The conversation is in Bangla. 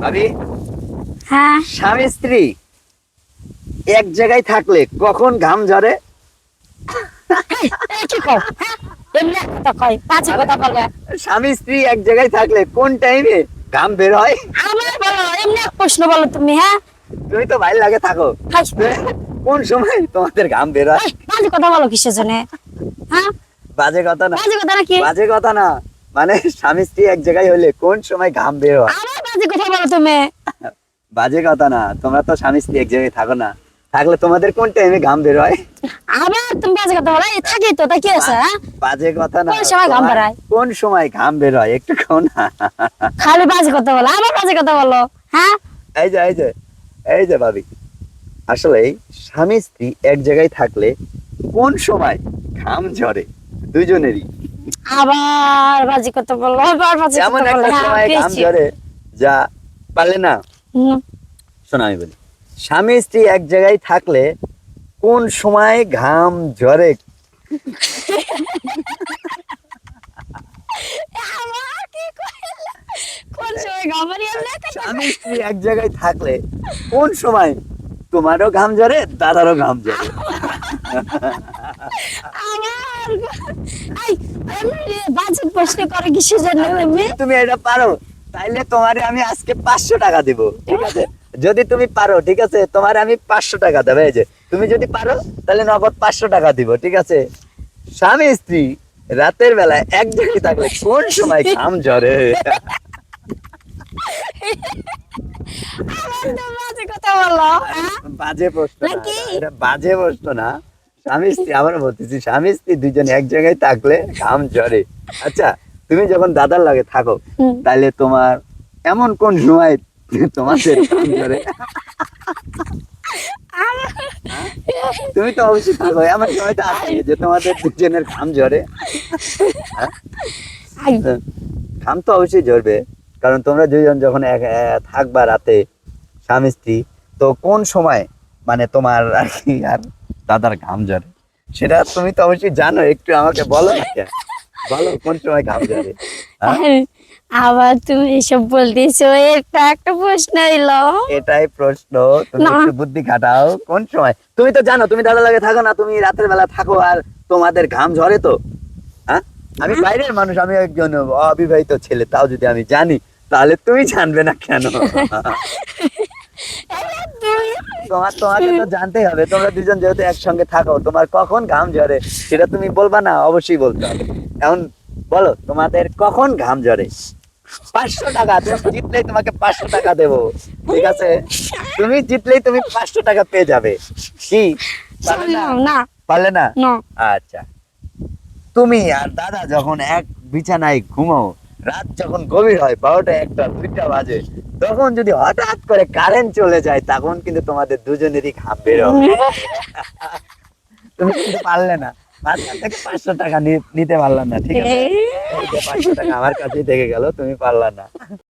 ভাবি, হ্যাঁ স্বামী স্ত্রী এক জায়গায় থাকলে কখন ঘাম ঝরে? এই কি কও হ্যাঁ এমনি এক কথা কয় পাঁচ কথা বলে স্বামী স্ত্রী এক জায়গায় থাকলে কোন টাইমে ঘাম বের হয়? আমার বলো এমনি এক প্রশ্ন বলো তুমি হ্যাঁ তুমি তো বাইরে লাগে থাকো, হাই, কোন সময় তোমাদের ঘাম বের হয়? এই, বাজে কথা বলো কিসের জন্য হ্যাঁ বাজে কথা না, বাজে কথা নাকি বাজে কথা না, মানে স্বামী স্ত্রী এক জায়গায় হলে কোন সময় ঘাম বের হয়? আমার বাজে কথা বলো তুমি বাজে কথা না, তোমরা তো স্বামী স্ত্রী এক জায়গায় থাকো না, থাকলে তোমাদের কোন টাইমে ঘাম বের হয়? আবার তুমি বাজে কথা বলো এই থাকি তো তাই কি আছে হ্যাঁ বাজে কথা না, কোন সময় ঘাম তোমার বের হয়? কোন সময় ঘাম বের হয় একটু কও না। খালি বাজে কথা বলো আবার বাজে কথা বলো হ্যাঁ এই যে এই যে এই যে ভাবি, আসলে স্বামী স্ত্রী এক জায়গায় থাকলে কোন সময় ঘাম ঝরে দুইজনেরই? আবার বাজে কথা বলো আবার বাজে এমন কথা বলো একটা হ্যাঁ সময় ঘাম পেয়েছি। ঝরে যা পারলে না। হুম, শোনো আমি বলি, স্বামী স্ত্রী এক জায়গায় থাকলে কোন সময় ঘাম ঝরে? আবার কি কইলা? কোন সময় ঘামারি এমনি থাকে? স্বামী স্ত্রী এক জায়গায় থাকলে কোন সময় তোমারও ঘাম ঝরে, দাদারও ঘাম ঝরে? আবার এই এমনি বাজে প্রশ্ন করে কিসের জন্য তুমি তুমি এটা পারো তাইলে তোমারে আমি আজকে 500 টাকা দিব, ঠিক আছে? যদি তুমি পারো, ঠিক আছে, তোমারে আমি 500 টাকা দেবো। এই যে তুমি যদি পারো তাহলে নগদ 500 টাকা দিব, ঠিক আছে? স্বামী স্ত্রী রাতের বেলা এক জায়গায় থাকলে কোন সময় ঘাম ঝরে? আবার তো বাজে কথা বলো হ্যাঁ? বাজে প্রশ্ন না, নাকি? এটা বাজে প্রশ্ন না। স্বামী স্ত্রী, আবার বলতেছি, স্বামী স্ত্রী দুজন এক জায়গায় থাকলে ঘাম ঝরে। আচ্ছা, তুমি যখন দাদার লাগে থাকো হুম। তাহলে তোমার এমন কোন সময় তোমাদের ঘাম ঝরে? তুমি তো অবশ্যই থাকো, এমন সময় তো আছে যে তোমাদের দুজনের ঘাম ঝরে। হ্যাঁ? আই, ঘাম তো অবশ্যই ঝরবে, কারণ তোমরা দুজন যখন থাকবা রাতে স্বামী স্ত্রী, তো কোন সময় মানে তোমার আর কি আর দাদার ঘাম ঝরে সেটা তুমি তো অবশ্যই জানো, একটু আমাকে বলো না কেন? বলো কোন সময় ঘাম ঝরে? হ্যাঁ? আবার তুমি এসব বলতেছো এটা একটা প্রশ্ন এলো এটাই প্রশ্ন, তুমি না। একটু বুদ্ধি খাটাও। কোন সময় তুমি তো জানো, তুমি দাদা লাগে থাকো না, তুমি রাতের বেলা থাকো আর তোমাদের ঘাম ঝরে তো। হ্যাঁ, আমি বাইরের মানুষ, আমি একজন অবিবাহিত ছেলে, তাও যদি আমি জানি তাহলে তুমি জানবে না কেন? তোমাকে তো জানতেই হবে, তোমরা দুজন যেহেতু একসঙ্গে থাকো, তোমার কখন ঘাম ঝরে সেটা তুমি বলবা না? অবশ্যই বলতে হবে। এখন বলো তোমাদের কখন ঘাম ঝরে? 500 টাকা, তুমি জিতলেই তোমাকে 500 টাকা দেবো, ঠিক আছে? তুমি জিতলেই তুমি 500 টাকা পেয়ে যাবে। কি পারলে না? না পারলে না? না আচ্ছা, তুমি আর দাদা যখন এক বিছানায় ঘুমাও, রাত যখন গভীর হয়, 12টা 1টা 2টা বাজে, তখন যদি হঠাৎ করে কারেন্ট চলে যায়, তখন কিন্তু তোমাদের দুজনেরই ঘাম বের হবে। তুমি কিন্তু পারলে না, মাঝখান থেকে 500 টাকা নিতে পারলাম না, ঠিক আছে? এই যে 500 টাকা আমার কাছেই থেকে গেল, তুমি পারলা না।